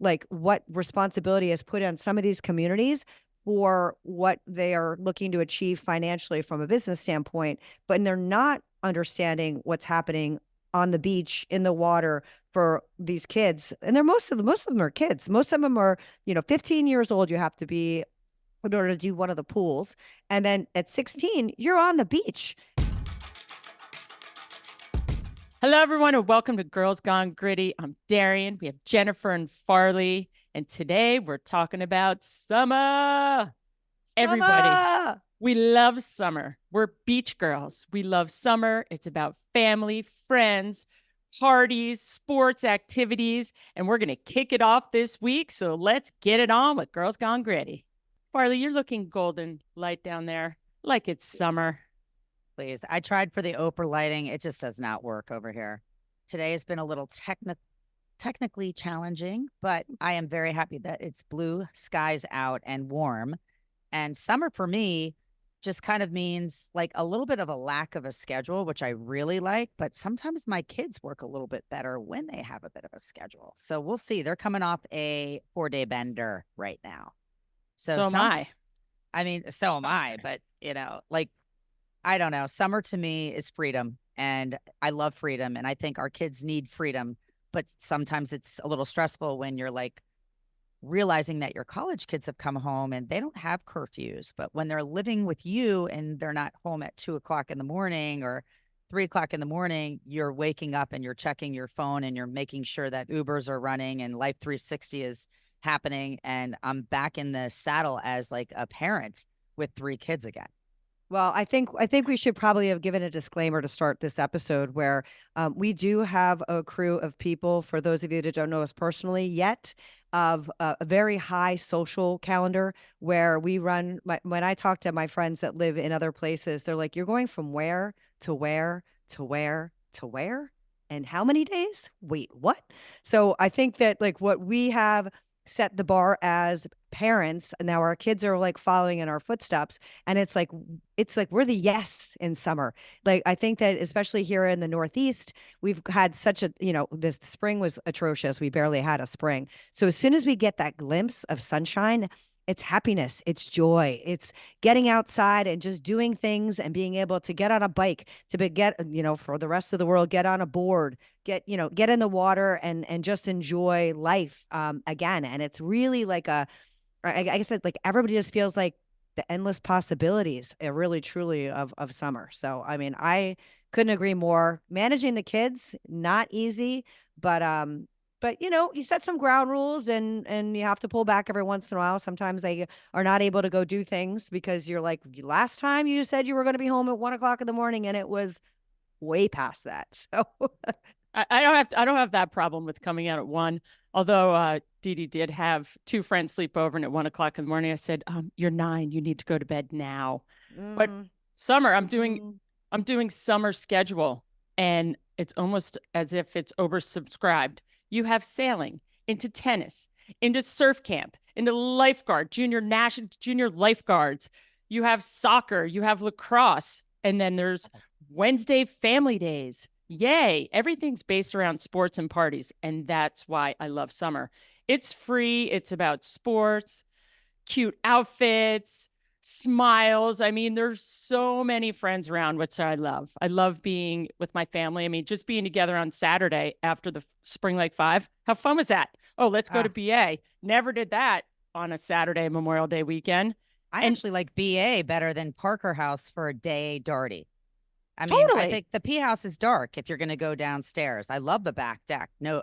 like what responsibility is put on some of these communities for what they are looking to achieve financially from a business standpoint, but they're not understanding what's happening on the beach, in the water for these kids. And most of them are kids. Most of them are, 15 years old. You have to be in order to do one of the pools. And then at 16, you're on the beach. Hello, everyone, and welcome to Girls Gone Gritty. I'm Darian. We have Jennifer and Farley, and today we're talking about summer. Everybody, we love summer. We're beach girls. We love summer. It's about family, friends, parties, sports, activities, and we're going to kick it off this week. So let's get it on with Girls Gone Gritty. Farley, you're looking golden light down there, like it's summer. Please. I tried for the Oprah lighting. It just does not work over here. Today has been a little technically challenging, but I am very happy that it's blue skies out and warm. And summer for me just kind of means like a little bit of a lack of a schedule, which I really like. But sometimes my kids work a little bit better when they have a bit of a schedule. So we'll see. They're coming off a 4-day bender right now. So am I. I mean, so am I. But, I don't know. Summer to me is freedom, and I love freedom, and I think our kids need freedom, but sometimes it's a little stressful when you're like realizing that your college kids have come home and they don't have curfews, but when they're living with you and they're not home at 2:00 in the morning or 3:00 in the morning, you're waking up and you're checking your phone and you're making sure that Ubers are running and Life 360 is happening. And I'm back in the saddle as like a parent with 3 kids again. Well, I think we should probably have given a disclaimer to start this episode where we do have a crew of people, for those of you that don't know us personally yet, of a very high social calendar where we run. When I talk to my friends that live in other places, they're like, "You're going from where to where to where to where? And how many days? Wait, what?" So I think that like what we have set the bar as parents, and now our kids are like following in our footsteps, and it's like we're the yes in summer. Like I think that especially here in the Northeast, we've had such a, this spring was atrocious. We barely had a spring. So as soon as we get that glimpse of sunshine, it's happiness, it's joy, it's getting outside and just doing things and being able to get on a bike, for the rest of the world, get on a board, get in the water and just enjoy life again. And it's really like I guess like everybody just feels like the endless possibilities, really truly of summer. So I mean, I couldn't agree more. Managing the kids, not easy, but you set some ground rules and you have to pull back every once in a while. Sometimes they are not able to go do things because you're like, last time you said you were going to be home at 1:00 in the morning and it was way past that. So I don't have that problem with coming out at 1. Although Dee Dee did have 2 friends sleep over, and at 1:00 in the morning, I said, "You're 9. You need to go to bed now." But summer, I'm doing summer schedule, and it's almost as if it's oversubscribed. You have sailing, into tennis, into surf camp, into lifeguard, junior lifeguards. You have soccer, you have lacrosse, and then there's Wednesday family days. Yay. Everything's based around sports and parties. And that's why I love summer. It's free. It's about sports, cute outfits, smiles. I mean, there's so many friends around, which I love. I love being with my family. I mean, just being together on Saturday after the Spring Lake 5. How fun was that? Oh, let's go to BA. Never did that on a Saturday Memorial Day weekend. I actually like BA better than Parker House for a day darty. I mean, Totally. I think the P house is dark if you're going to go downstairs. I love the back deck. No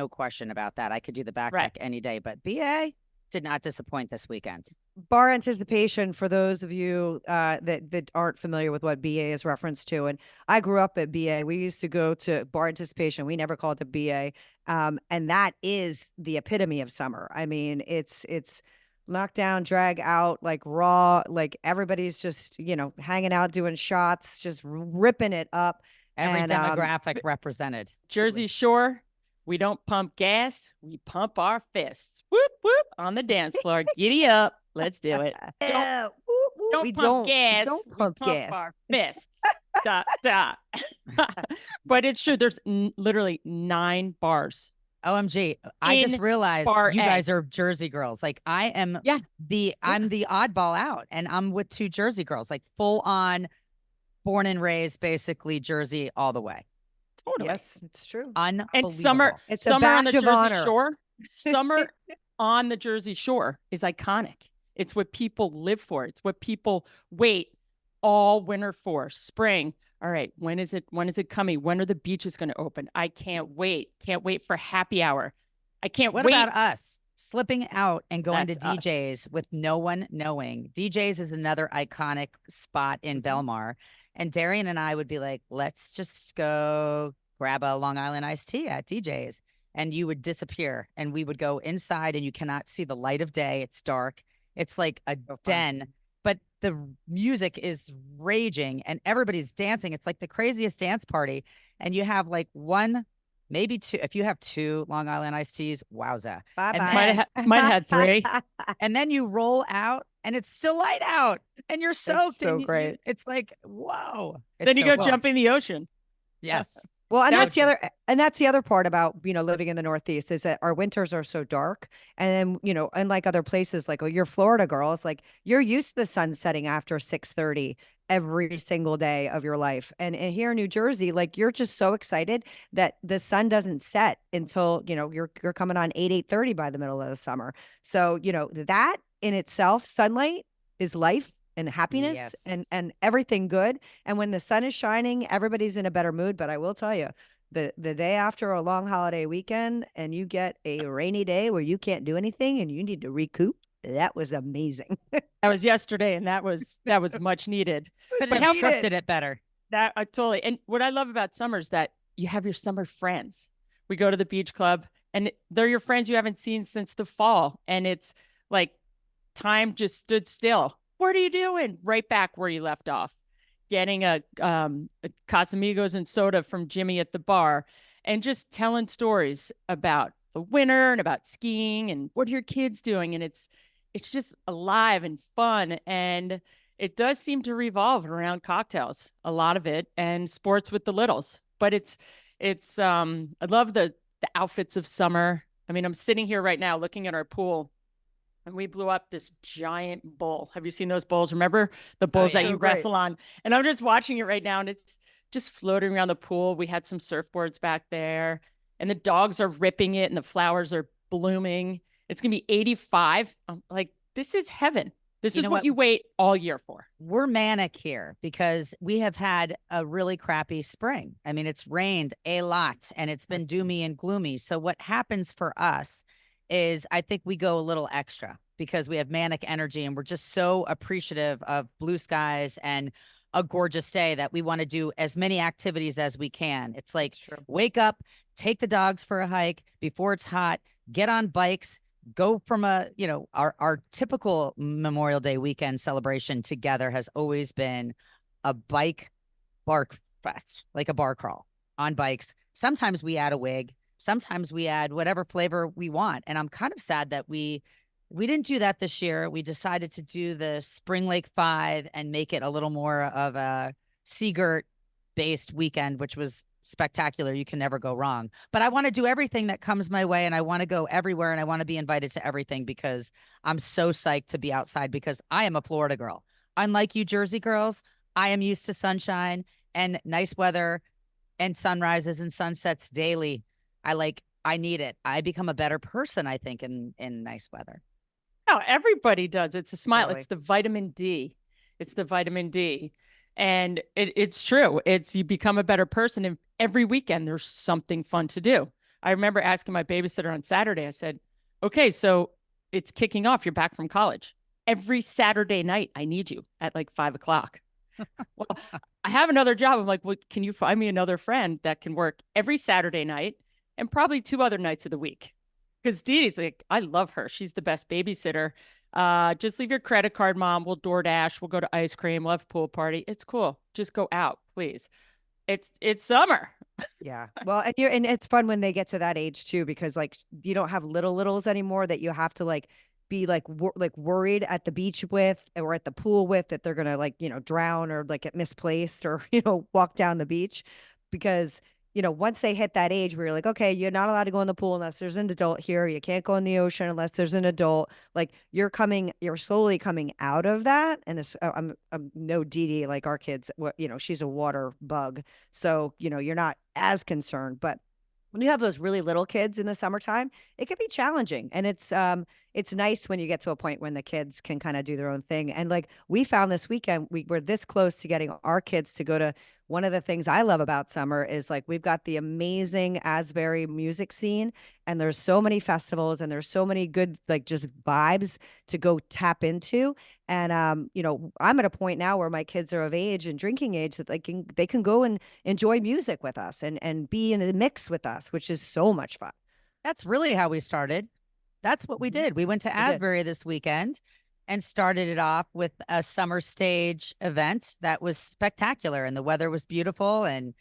question about that. I could do the back deck any day, but BA did not disappoint this weekend. Bar anticipation, for those of you that aren't familiar with what BA is referenced to. And I grew up at BA. We used to go to bar anticipation. We never called it BA. And that is the epitome of summer. I mean, it's knockdown, drag out, like raw, like everybody's just, hanging out, doing shots, just ripping it up. Every demographic represented. Jersey Shore, we don't pump gas, we pump our fists. Whoop, whoop, on the dance floor. Giddy up. Let's do it. Don't pump gas, we pump our fists. But it's true. There's literally 9 bars OMG. I just in realized bar you A. guys are Jersey girls. Like I'm Yeah. I'm the oddball out, and I'm with two Jersey girls, like full on born and raised, basically Jersey all the way. Totally. Yes, it's true. And summer, Unbelievable. It's a summer on the badge of Jersey honor. Shore, summer on the Jersey Shore is iconic. It's what people live for. It's what people wait all winter for. Spring. All right, when is it? When is it coming? When are the beaches going to open? I can't wait. Can't wait for happy hour. I can't What wait. about us slipping out and going That's to us. DJs with no one knowing? DJs is another iconic spot in Belmar. And Darian and I would be like, let's just go grab a Long Island iced tea at DJs. And you would disappear. And we would go inside and you cannot see the light of day. It's dark. It's like a den, but the music is raging and everybody's dancing. It's like the craziest dance party. And you have like one, maybe two. If you have two Long Island iced teas, wowza. Bye-bye. Might have had 3. And then you roll out and it's still light out and you're soaked. so and great. It's like, whoa. Then you so go cool. jump in the ocean. Yes. Well, and So that's the true. other part about, living in the Northeast is that our winters are so dark. And then, unlike other places, like you're Florida girls, like you're used to the sun setting after 6:30 every single day of your life. And here in New Jersey, like you're just so excited that the sun doesn't set until, you're coming on 8:30 by the middle of the summer. So, that in itself, sunlight is life and happiness Yes. and everything good. And when the sun is shining, everybody's in a better mood. But I will tell you, the day after a long holiday weekend and you get a rainy day where you can't do anything and you need to recoup, that was amazing. That was yesterday, and that was much needed. Couldn't But have how scripted it better. That I totally. And what I love about summer is that you have your summer friends. We go to the beach club, and they're your friends you haven't seen since the fall, and it's like time just stood still. What are you doing? Right back where you left off, getting a Casamigos and soda from Jimmy at the bar, and just telling stories about the winter and about skiing and what are your kids doing, and it's just alive and fun, and it does seem to revolve around cocktails, a lot of it, and sports with the littles. But it's I love the outfits of summer. I mean, I'm sitting here right now looking at our pool, and we blew up this giant bowl. Have you seen those bowls? Remember the bowls that yeah. you So great. wrestle on? And I'm just watching it right now, and it's just floating around the pool. We had some surfboards back there, and the dogs are ripping it, and the flowers are blooming. It's gonna be 85. I'm like, this is heaven. This You is know what what? you wait all year for. We're manic here because we have had a really crappy spring. I mean, it's rained a lot and it's been doomy and gloomy. So what happens for us is I think we go a little extra because we have manic energy and we're just so appreciative of blue skies and a gorgeous day that we want to do as many activities as we can. It's like wake up, take the dogs for a hike before it's hot, get on bikes, go from our typical Memorial Day weekend celebration together has always been a bike bark fest, like a bar crawl on bikes. Sometimes we add a wig, sometimes we add whatever flavor we want. And I'm kind of sad that we didn't do that this year. We decided to do the Spring Lake 5 and make it a little more of a Seagirt based weekend, which was spectacular. You can never go wrong. But I want to do everything that comes my way and I want to go everywhere and I want to be invited to everything because I'm so psyched to be outside because I am a Florida girl. Unlike you Jersey girls, I am used to sunshine and nice weather and sunrises and sunsets daily. I need it. I become a better person, I think, in nice weather. No, everybody does. It's a smile. Totally. It's the vitamin D. It's the vitamin D. And it's true. It's you become a better person. And every weekend there's something fun to do. I remember asking my babysitter on Saturday, I said, okay, so it's kicking off. You're back from college. Every Saturday night, I need you at like 5:00. Well, I have another job. I'm like, well, can you find me another friend that can work every Saturday night and probably 2 other nights of the week? Because Dee Dee's like, I love her. She's the best babysitter. Just leave your credit card, Mom. We'll DoorDash. We'll go to ice cream. We'll have a pool party. It's cool. Just go out, please. It's summer. Yeah. Well, and it's fun when they get to that age too, because like you don't have littles anymore that you have to like be like worried at the beach with or at the pool with that they're gonna like drown or like get misplaced or walk down the beach because once they hit that age where you're like, okay, you're not allowed to go in the pool unless there's an adult here. You can't go in the ocean unless there's an adult. Like you're slowly coming out of that. And I'm no Dee Dee like our kids. She's a water bug, so you're not as concerned. But when you have those really little kids in the summertime, it can be challenging, and it's nice when you get to a point when the kids can kind of do their own thing. And like we found this weekend, we were this close to getting our kids to go to one of the things I love about summer is like we've got the amazing Asbury music scene, and there's so many festivals and there's so many good like just vibes to go tap into. And I'm at a point now where my kids are of age and drinking age that they can go and enjoy music with us and be in the mix with us, which is so much fun. That's really how we started. That's what we did. We went to We did. Asbury this weekend and started it off with a summer stage event that was spectacular. And the weather was beautiful. And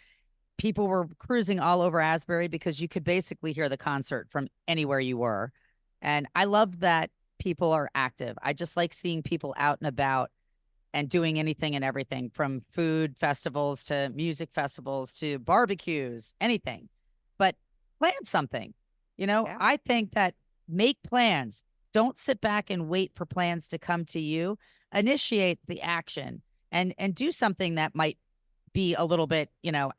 people were cruising all over Asbury because you could basically hear the concert from anywhere you were. And I love that people are active. I just like seeing people out and about and doing anything and everything from food festivals to music festivals to barbecues, anything. But plan something. Yeah. I think that make plans. Don't sit back and wait for plans to come to you. Initiate the action and do something that might be a little bit,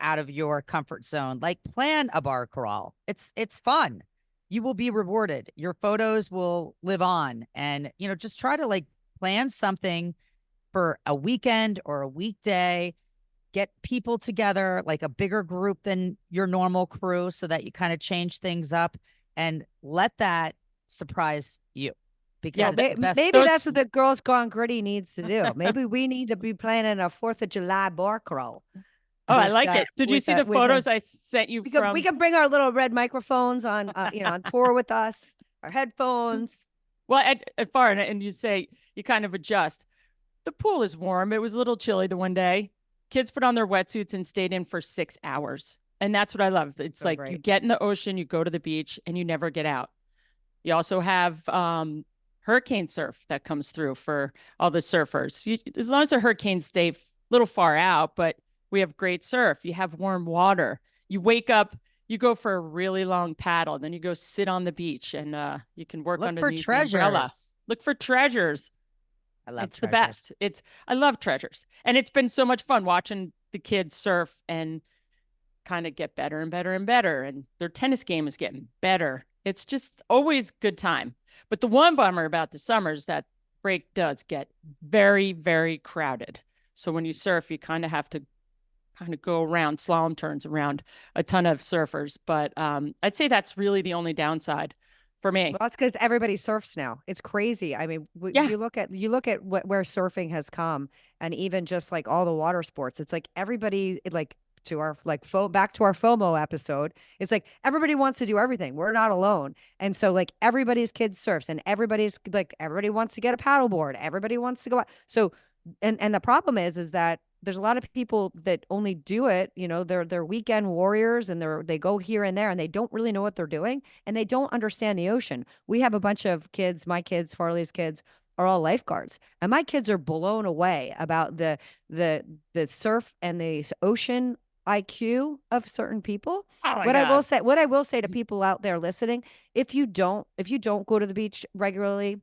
out of your comfort zone. Like plan a bar crawl. It's fun. You will be rewarded. Your photos will live on. And, just try to like plan something for a weekend or a weekday. Get people together, like a bigger group than your normal crew, so that you kind of change things up and let that surprise you. Because Maybe that's what the Girls Gone Gritty needs to do. Maybe we need to be planning a 4th of July bar crawl. Oh, I like it. Did you see the photos I sent you from? We can bring our little red microphones on, on tour with us, our headphones. Well, at far, and you say you kind of adjust. The pool is warm. It was a little chilly the one day. Kids put on their wetsuits and stayed in for 6 hours. And that's what I love. It's like great. You get in the ocean, you go to the beach, and you never get out. You also have hurricane surf that comes through for all the surfers. As long as the hurricanes stay a little far out, but we have great surf. You have warm water. You wake up, you go for a really long paddle, then you go sit on the beach, and you can work underneath the umbrella. Look for treasures. I love it's treasures. The best. I love treasures. And it's been so much fun watching the kids surf and kind of get better and better and better. And their tennis game is getting better. It's just always good time. But the one bummer about the summer is that break does get very, very crowded. So when you surf, you kind of have to go around slalom turns around a ton of surfers. But I'd say that's really the only downside for me. Well, that's because everybody surfs now. It's crazy. I mean, you look at where surfing has come, and even just like all the water sports. It's like everybody back to our FOMO episode. It's like everybody wants to do everything. We're not alone, and so like everybody's kid surfs, and everybody wants to get a paddleboard. Everybody wants to go out. So, and the problem is that there's a lot of people that only do it, they're weekend warriors, and they go here and there, and they don't really know what they're doing, and they don't understand the ocean. We have a bunch of kids, my kids, Farley's kids are all lifeguards, and my kids are blown away about the surf and the ocean IQ of certain people. Oh what I will say to people out there listening, if you don't go to the beach regularly,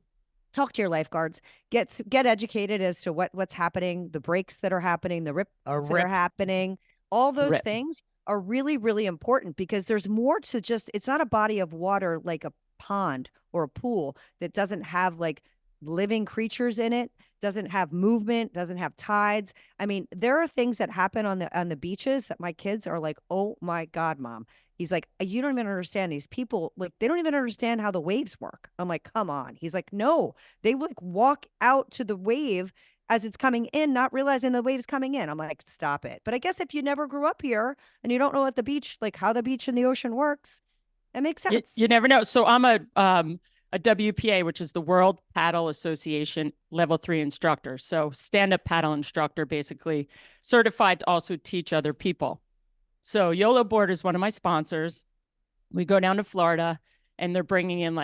talk to your lifeguards, get educated as to what's happening, the breaks that are happening, the rips that are happening. All those things are really, really important, because there's more to just, it's not a body of water like a pond or a pool that doesn't have like living creatures in it, doesn't have movement, doesn't have tides. I mean, there are things that happen on the beaches that my kids are like, oh my God, Mom. He's like, you don't even understand these people. Like, they don't even understand how the waves work. I'm like, come on. He's like, no, they like walk out to the wave as it's coming in, not realizing the wave's coming in. I'm like, stop it. But I guess if you never grew up here and you don't know what the beach, like how the beach and the ocean works, it makes sense. You never know. So I'm a WPA, which is the World Paddle Association Level 3 instructor. So stand-up paddle instructor, basically certified to also teach other people. So YOLO Board is one of my sponsors. We go down to Florida, and they're bringing in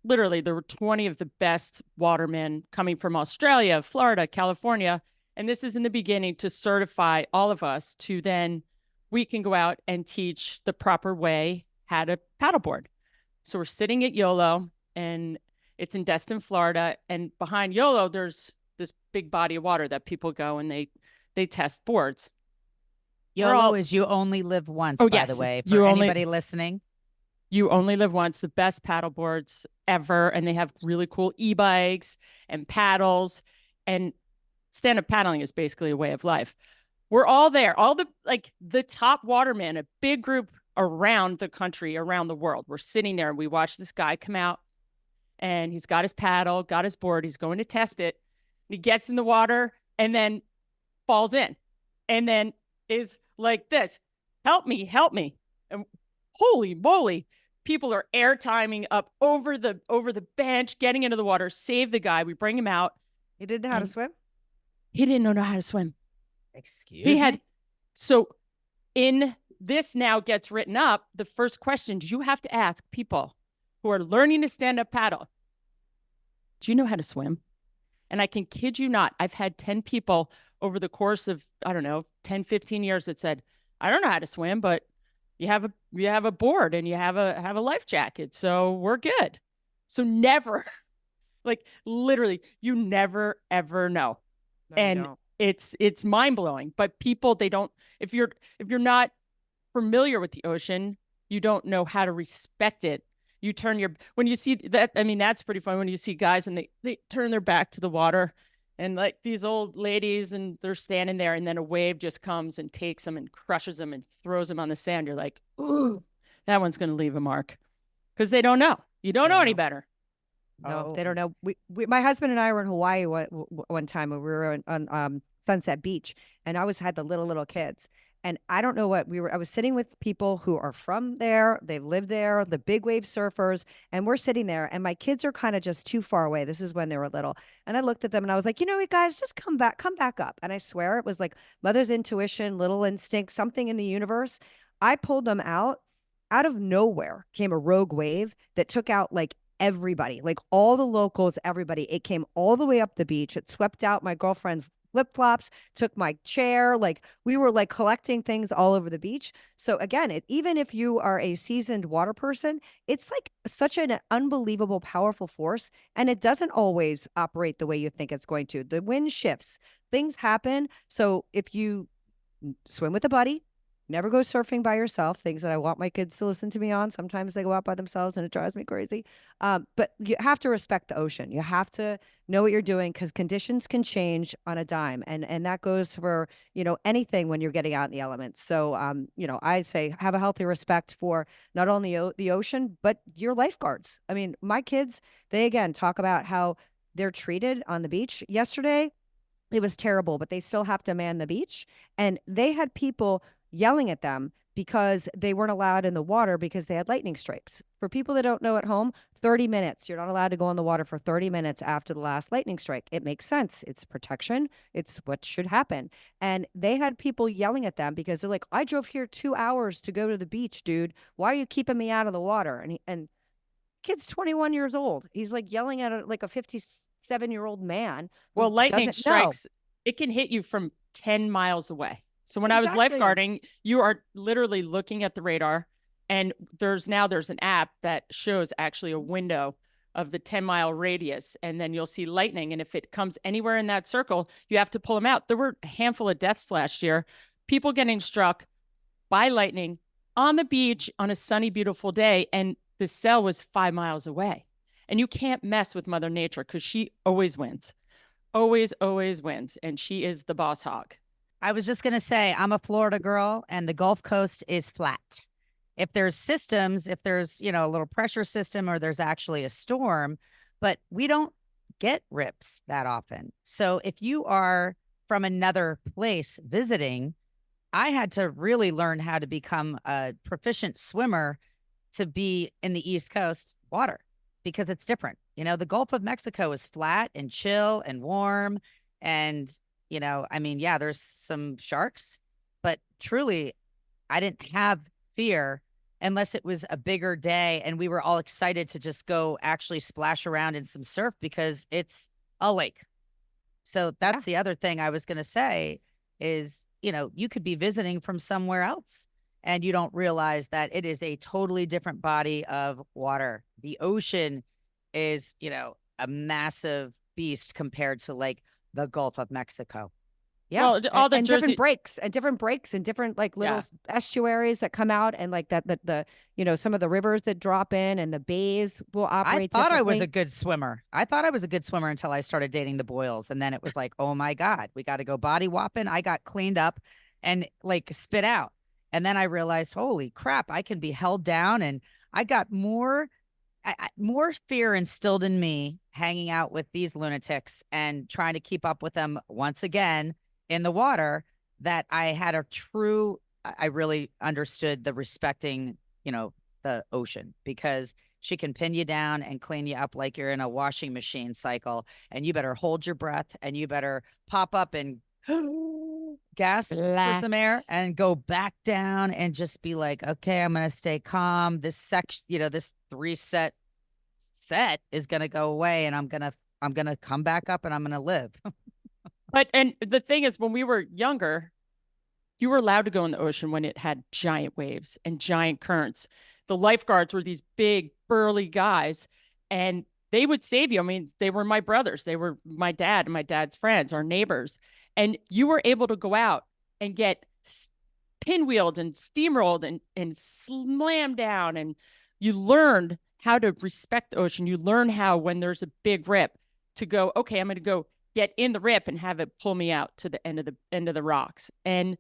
literally there were 20 of the best watermen coming from Australia, Florida, California. And this is in the beginning to certify all of us to then we can go out and teach the proper way how to paddleboard. So we're sitting at YOLO, and it's in Destin, Florida. And behind YOLO, there's this big body of water that people go and they test boards. YOLO is you only live once, Oh, by yes. the way, for You only- anybody listening. You only live once, the best paddle boards ever. And they have really cool e-bikes and paddles. And stand-up paddling is basically a way of life. We're all there. All the top watermen, a big group around the country, around the world. We're sitting there and we watch this guy come out, and he's got his paddle, got his board. He's going to test it. He gets in the water and then falls in, and then is like this, help me, help me. And holy moly, people are air timing up over the bench, getting into the water, save the guy. We bring him out. He didn't know how to swim? He didn't know how to swim. Excuse me? So in this now gets written up, the first questions you have to ask people who are learning to stand up paddle. Do you know how to swim? And I can kid you not, I've had 10 people over the course of, I don't know, 10, 15 years that said, I don't know how to swim, but you have a board and you have a life jacket. So we're good. So never, like literally, you never, ever know. No, and it's mind-blowing. But people, they don't, if you're not familiar with the ocean, you don't know how to respect it. You turn when you see that, I mean, that's pretty fun when you see guys and they turn their back to the water, and like these old ladies, and they're standing there, and then a wave just comes and takes them and crushes them and throws them on the sand. You're like, ooh, that one's going to leave a mark, because they don't know. You don't know any better. No, they don't know. My husband and I were in Hawaii one time when we were on Sunset Beach, and I had the little kids. And I don't know what I was sitting with people who are from there. They've lived there, the big wave surfers. And we're sitting there, and my kids are kind of just too far away. This is when they were little. And I looked at them and I was like, you know what, guys, just come back up. And I swear it was like mother's intuition, little instinct, something in the universe. I pulled them out. Out of nowhere came a rogue wave that took out like everybody, like all the locals, everybody. It came all the way up the beach. It swept out my girlfriend's flip-flops, took my chair. Like we were like collecting things all over the beach. So again, even if you are a seasoned water person, it's like such an unbelievable, powerful force. And it doesn't always operate the way you think it's going to. The wind shifts, things happen. So if you swim with a buddy, never go surfing by yourself, things that I want my kids to listen to me on. Sometimes they go out by themselves and it drives me crazy. But you have to respect the ocean. You have to know what you're doing, because conditions can change on a dime. And that goes for, anything when you're getting out in the elements. So, I say have a healthy respect for not only the ocean, but your lifeguards. I mean, my kids, they again talk about how they're treated on the beach. Yesterday, it was terrible, but they still have to man the beach. And they had people yelling at them because they weren't allowed in the water because they had lightning strikes. For people that don't know at home, 30 minutes. You're not allowed to go in the water for 30 minutes after the last lightning strike. It makes sense. It's protection. It's what should happen. And they had people yelling at them because they're like, I drove here 2 hours to go to the beach, dude. Why are you keeping me out of the water? And kid's 21 years old. He's like yelling at like a 57-year-old man. Well, lightning strikes, it can hit you from 10 miles away. So when I was lifeguarding, you are literally looking at the radar, and there's an app that shows actually a window of the 10-mile radius, and then you'll see lightning. And if it comes anywhere in that circle, you have to pull them out. There were a handful of deaths last year, people getting struck by lightning on the beach on a sunny, beautiful day. And the cell was 5 miles away. And you can't mess with Mother Nature, because she always wins, always wins. And she is the boss hog. I was just going to say, I'm a Florida girl, and the Gulf Coast is flat. If there's systems, if there's, a little pressure system, or there's actually a storm, but we don't get rips that often. So if you are from another place visiting, I had to really learn how to become a proficient swimmer to be in the East Coast water, because it's different. The Gulf of Mexico is flat and chill and warm, and there's some sharks, but truly, I didn't have fear unless it was a bigger day and we were all excited to just go actually splash around in some surf, because it's a lake. So that's the other thing I was going to say is you could be visiting from somewhere else and you don't realize that it is a totally different body of water. The ocean is, a massive beast compared to like the Gulf of Mexico. Yeah. Well, all the and Jersey, different breaks and different like little Yeah. estuaries that come out, and like that the some of the rivers that drop in, and the bays will I operate thought I was differently. a good swimmer. I thought I was a good swimmer until I started dating the Boyles. And then it was like, oh my God, we got to go body whopping. I got cleaned up and like spit out. And then I realized, holy crap, I can be held down. And I got more fear instilled in me hanging out with these lunatics and trying to keep up with them once again in the water, that I had I really understood the respecting, the ocean, because she can pin you down and clean you up like you're in a washing machine cycle. And you better hold your breath and you better pop up and gasp for some air Relax. and go back down and just be like, okay, I'm going to stay calm. This section, this 3-set is going to go away, and I'm going to come back up and I'm going to live. And the thing is, when we were younger, you were allowed to go in the ocean when it had giant waves and giant currents. The lifeguards were these big, burly guys, and they would save you. I mean, they were my brothers. They were my dad and my dad's friends, our neighbors. And you were able to go out and get pinwheeled and steamrolled and slammed down. And you learned how to respect the ocean. You learn how, when there's a big rip, to go, okay, I'm going to go get in the rip and have it pull me out to the end of the rocks. And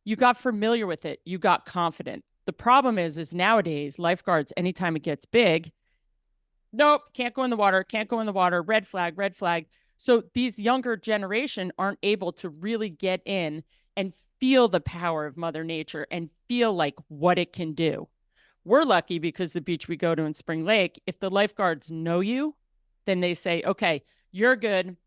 you got familiar with it. You got confident. The problem is nowadays lifeguards, anytime it gets big, nope, can't go in the water, can't go in the water, red flag, red flag. So these younger generation aren't able to really get in and feel the power of Mother Nature and feel like what it can do. We're lucky because the beach we go to in Spring Lake, if the lifeguards know you, then they say, okay, you're good.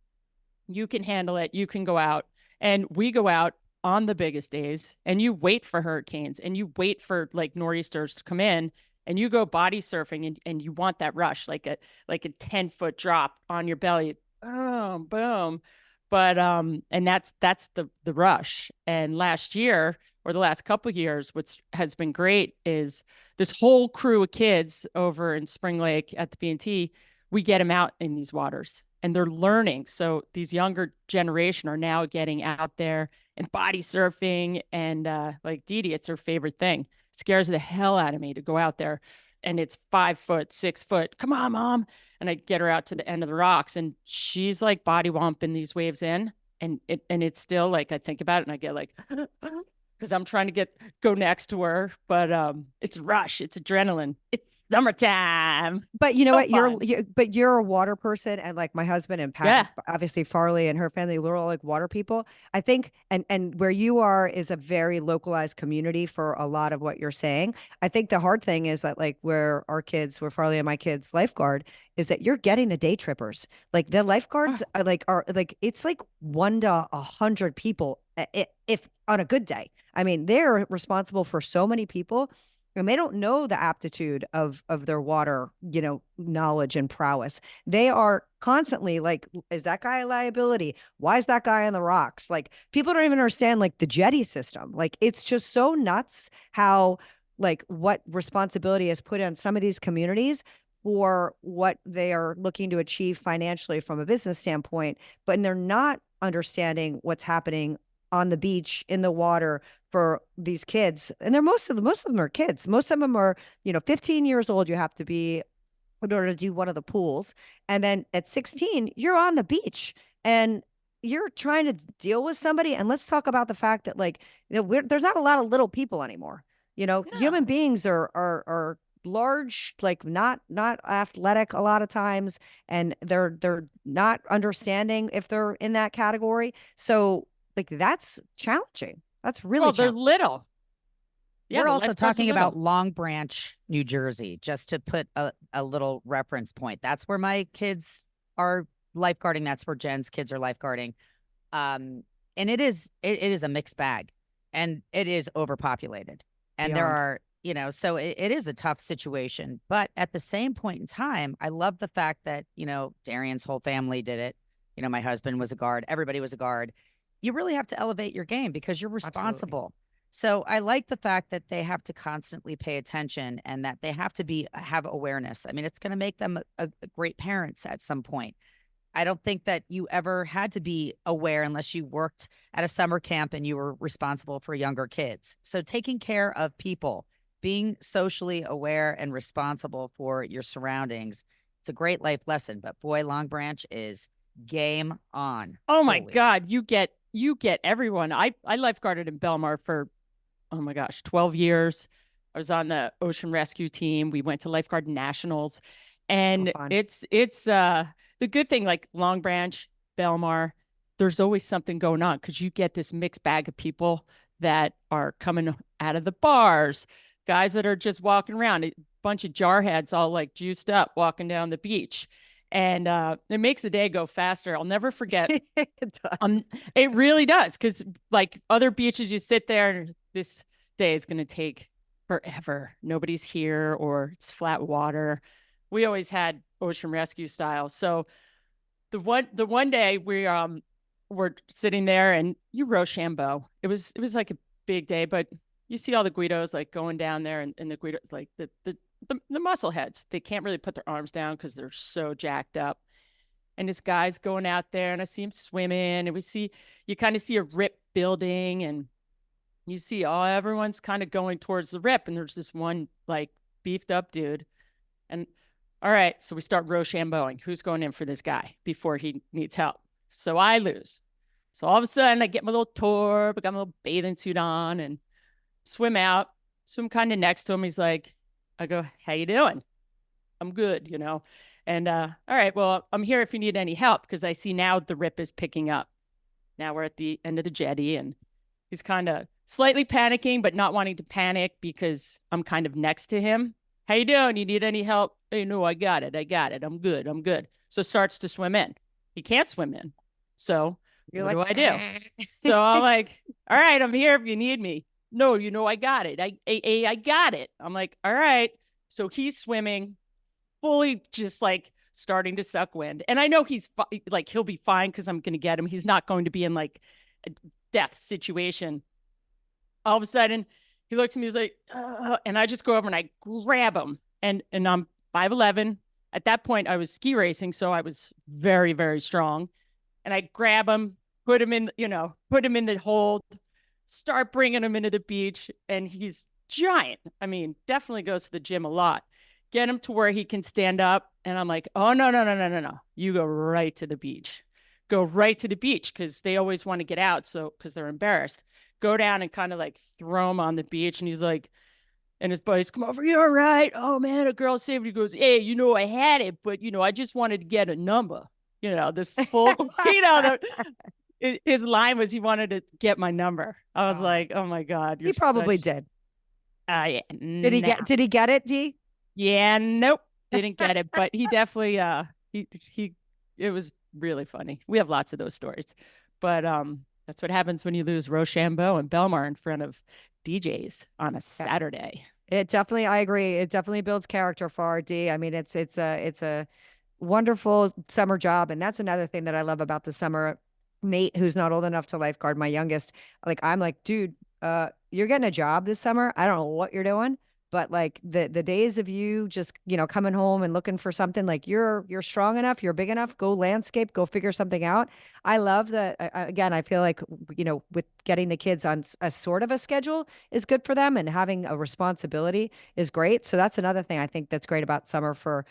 You can handle it. You can go out. And we go out on the biggest days, and you wait for hurricanes, and you wait for like nor'easters to come in, and you go body surfing, and you want that rush, like a 10-foot drop on your belly. Boom, boom. But and that's the rush. And last year, or the last couple of years, what has been great is this whole crew of kids over in Spring Lake at the B&T, we get them out in these waters, and they're learning. So these younger generation are now getting out there and body surfing, and like Dee Dee, it's her favorite thing. Scares the hell out of me to go out there, and it's 5 foot, 6 foot. Come on, Mom. And I get her out to the end of the rocks, and she's like body womping these waves in, and it's still like, I think about it and I get like, because I'm trying to go next to her, but it's rush, it's adrenaline, it's summertime. But you know So what? fun. You're a water person, and like my husband and Pat, Yeah. obviously Farley and her family, we're all like water people. I think, and where you are is a very localized community for a lot of what you're saying. I think the hard thing is that like where Farley and my kids lifeguard, is that you're getting the day trippers. Like the lifeguards are like it's like 1 to 100 people if on a good day. I mean, they're responsible for so many people, and they don't know the aptitude of their water, knowledge and prowess. They are constantly like, is that guy a liability? Why is that guy on the rocks? Like, people don't even understand like the jetty system. Like, it's just so nuts how like what responsibility is put on some of these communities for what they are looking to achieve financially from a business standpoint, but they're not understanding what's happening on the beach, in the water, for these kids. And most of them are kids. Most of them are, 15 years old. You have to be in order to do one of the pools. And then at 16, you're on the beach and you're trying to deal with somebody. And let's talk about the fact that like, there's not a lot of little people anymore. Human beings are large, like not athletic a lot of times, and they're not understanding if they're in that category. So like, that's challenging. That's really They're little. Yeah, we're also talking about little. Long Branch, New Jersey, just to put a little reference point. That's where my kids are lifeguarding. That's where Jen's kids are lifeguarding. And it is a mixed bag, and it is overpopulated. And there are, so it is a tough situation. But at the same point in time, I love the fact that, Darian's whole family did it. My husband was a guard. Everybody was a guard. you really have to elevate your game because you're Absolutely. responsible. So I like the fact that they have to constantly pay attention and that they have to have awareness. I mean, it's going to make them a great parents at some point. I don't think that you ever had to be aware unless you worked at a summer camp and you were responsible for younger kids. So taking care of people, being socially aware and responsible for your surroundings, it's a great life lesson. But boy, Long Branch is game on. Oh my Holy. God, you get everyone. I lifeguarded in Belmar for, oh my gosh, 12 years. I was on the ocean rescue team. We went to lifeguard nationals, and fun. it's the good thing, like Long Branch, Belmar, there's always something going on because you get this mixed bag of people that are coming out of the bars, guys that are just walking around, a bunch of jarheads all like juiced up walking down the beach. And it makes the day go faster. I'll never forget. It does. It really does. Because like other beaches, you sit there and this day is going to take forever. Nobody's here or it's flat water. We always had ocean rescue style. So the one day we're sitting there and you Rochambeau. It was like a big day, but you see all the Guidos like going down there and the Guido, like the muscle heads. They can't really put their arms down because they're so jacked up. And this guy's going out there and I see him swimming and you kind of see a rip building and you see everyone's kind of going towards the rip. And there's this one like beefed up dude. And all right, so we start Rochambeauing. Who's going in for this guy before he needs help? So I lose. So all of a sudden I get my little torp, I got my little bathing suit on and swim out, swim kind of next to him. He's like, I go, how you doing? I'm good, And all right, well, I'm here if you need any help because I see now the rip is picking up. Now we're at the end of the jetty and he's kind of slightly panicking, but not wanting to panic because I'm kind of next to him. How you doing? You need any help? Hey, no, I got it. I'm good. So starts to swim in. He can't swim in. So what do I do? So I'm like, all right, I'm here if you need me. No, I got it. I got it. I'm like, all right. So he's swimming, fully just like starting to suck wind. And I know he'll be fine because I'm going to get him. He's not going to be in like a death situation. All of a sudden, he looks at me, he's like, and I just go over and I grab him. And I'm 5'11". At that point, I was ski racing, so I was very, very strong. And I grab him, put him in the hold, start bringing him into the beach. And he's giant. I mean, definitely goes to the gym a lot. Get him to where he can stand up. And I'm like, oh, no. You go right to the beach. Go right to the beach because they always want to get out. So because they're embarrassed. Go down and kind of like throw him on the beach. And he's like, and his buddies come over. You're all right. Oh, man, a girl saved you. He goes, hey, I had it, but, I just wanted to get a number. This full, his line was he wanted to get my number. I was like, oh, my God. He probably did. Yeah, did he get it, D? Yeah, nope. Didn't get it. But he definitely, it was really funny. We have lots of those stories. But that's what happens when you lose Rochambeau and Belmar in front of DJs on a Saturday. It definitely, I agree. It definitely builds character for our D. I mean, it's a wonderful summer job. And that's another thing that I love about the summer. Nate, who's not old enough to lifeguard, my youngest, like, I'm like, dude, you're getting a job this summer. I don't know what you're doing, but like the days of you just, coming home and looking for something, like you're strong enough, you're big enough, go landscape, go figure something out. I love that. Again, I feel like, with getting the kids on a sort of a schedule is good for them and having a responsibility is great. So that's another thing I think that's great about summer for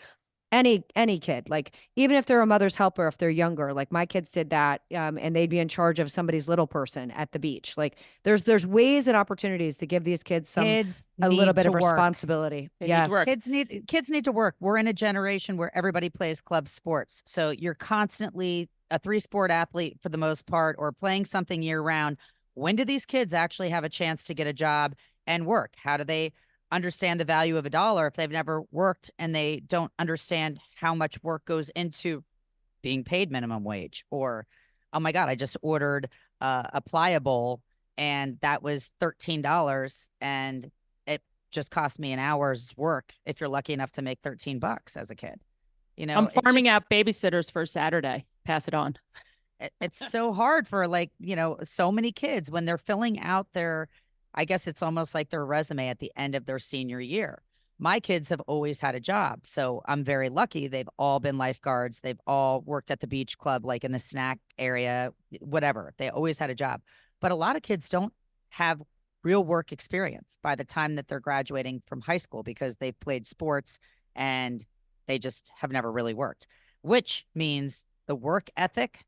any kid. Like, even if they're a mother's helper, if they're younger, like my kids did that, and they'd be in charge of somebody's little person at the beach. Like there's ways and opportunities to give these kids a little bit of responsibility. Yes. Kids need to work. We're in a generation where everybody plays club sports. So you're constantly a 3-sport athlete for the most part, or playing something year round. When do these kids actually have a chance to get a job and work? How do they understand the value of a dollar if they've never worked and they don't understand how much work goes into being paid minimum wage? Or, oh my God, I just ordered a playa bowl and that was $13 and it just cost me an hour's work if you're lucky enough to make $13 as a kid. I'm farming out babysitters for Saturday. Pass it on. It's so hard for like, so many kids when they're filling out their, I guess it's almost like their resume at the end of their senior year. My kids have always had a job. So I'm very lucky. They've all been lifeguards. They've all worked at the beach club, like in the snack area, whatever. They always had a job. But a lot of kids don't have real work experience by the time that they're graduating from high school because they've played sports and they just have never really worked, which means the work ethic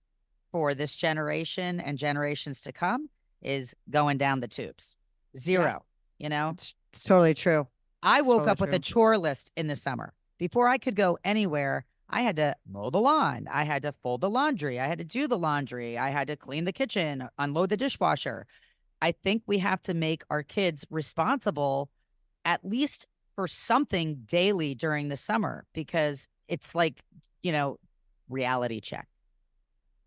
for this generation and generations to come is going down the tubes. Zero, It's totally true. I It's woke totally up with a true. chore list in the summer. Before I could go anywhere, I had to mow the lawn. I had to fold the laundry. I had to do the laundry. I had to clean the kitchen, unload the dishwasher. I think we have to make our kids responsible at least for something daily during the summer because it's like, reality check.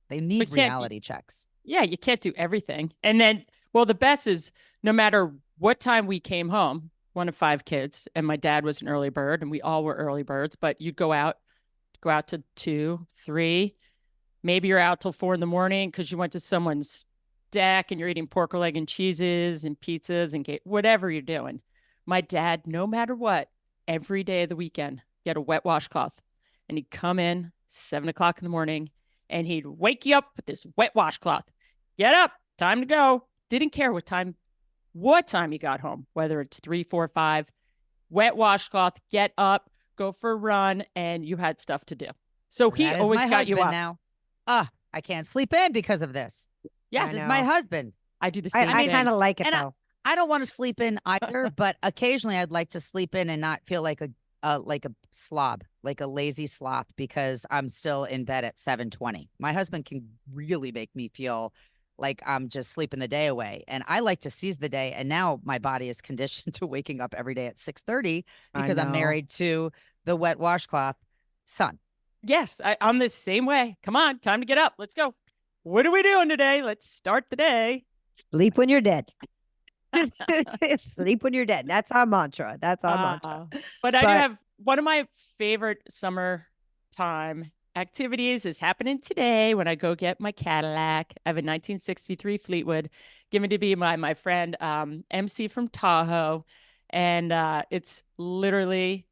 They need reality checks. Yeah, you can't do everything. And then, well, the best is no matter what time we came home, one of 5 kids, and my dad was an early bird, and we all were early birds, but you'd go out to 2, 3, maybe you're out till 4 in the morning because you went to someone's deck and you're eating pork leg and cheeses and pizzas and whatever you're doing. My dad, no matter what, every day of the weekend, he had a wet washcloth, and he'd come in 7 o'clock in the morning and he'd wake you up with this wet washcloth. Get up, time to go. Didn't care what time you got home, whether it's 3, 4, 5, wet washcloth, get up, go for a run, and you had stuff to do. So he always got you up. Now, I can't sleep in because of this. Yes, this is my husband. I do the same thing. I kind of like it though. I don't want to sleep in either, but occasionally I'd like to sleep in and not feel like a slob, like a lazy sloth because I'm still in bed at 7:20. My husband can really make me feel like I'm just sleeping the day away. And I like to seize the day. And now my body is conditioned to waking up every day at 6:30 because I'm married to the wet washcloth son. Yes, I'm the same way. Come on, time to get up. Let's go. What are we doing today? Let's start the day. Sleep when you're dead. Sleep when you're dead. That's our mantra. That's our mantra. But I do have one of my favorite summertime activities is happening today when I go get my Cadillac. I have a 1963 Fleetwood given to me by my friend MC from Tahoe. And it's literally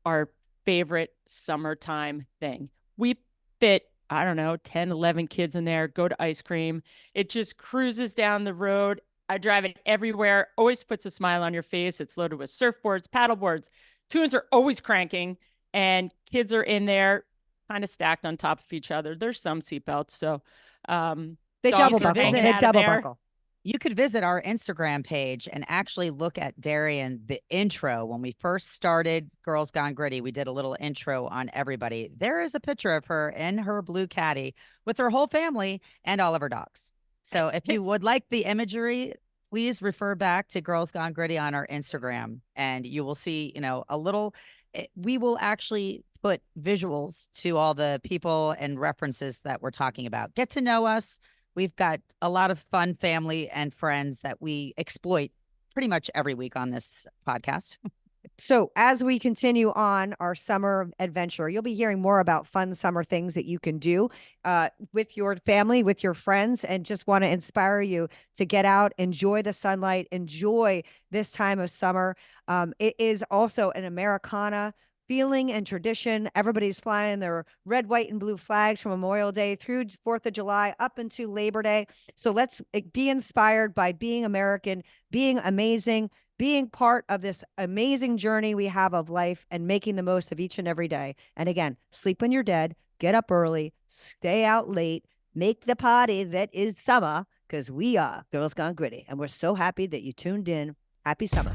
our favorite summertime thing. We fit, I don't know, 10, 11 kids in there, go to ice cream. It just cruises down the road. I drive it everywhere, always puts a smile on your face. It's loaded with surfboards, paddleboards. Tunes are always cranking, and kids are in there kind of stacked on top of each other. There's some seatbelts, so they double buckle. They double buckle. You could visit our Instagram page and actually look at Darian, the intro. When we first started Girls Gone Gritty, we did a little intro on everybody. There is a picture of her in her blue caddy with her whole family and all of her dogs. So if you would like the imagery, please refer back to Girls Gone Gritty on our Instagram and you will see, a little, we will actually put visuals to all the people and references that we're talking about. Get to know us. We've got a lot of fun family and friends that we exploit pretty much every week on this podcast. So as we continue on our summer adventure, you'll be hearing more about fun summer things that you can do with your family, with your friends, and just want to inspire you to get out, enjoy the sunlight, enjoy this time of summer. It is also an Americana feeling and tradition. Everybody's flying their red, white, and blue flags from Memorial Day through 4th of July up into Labor Day. So let's be inspired by being American, being amazing, being part of this amazing journey we have of life and making the most of each and every day. And again, sleep when you're dead, get up early, stay out late, make the party that is summer, because we are Girls Gone Gritty. And we're so happy that you tuned in. Happy summer.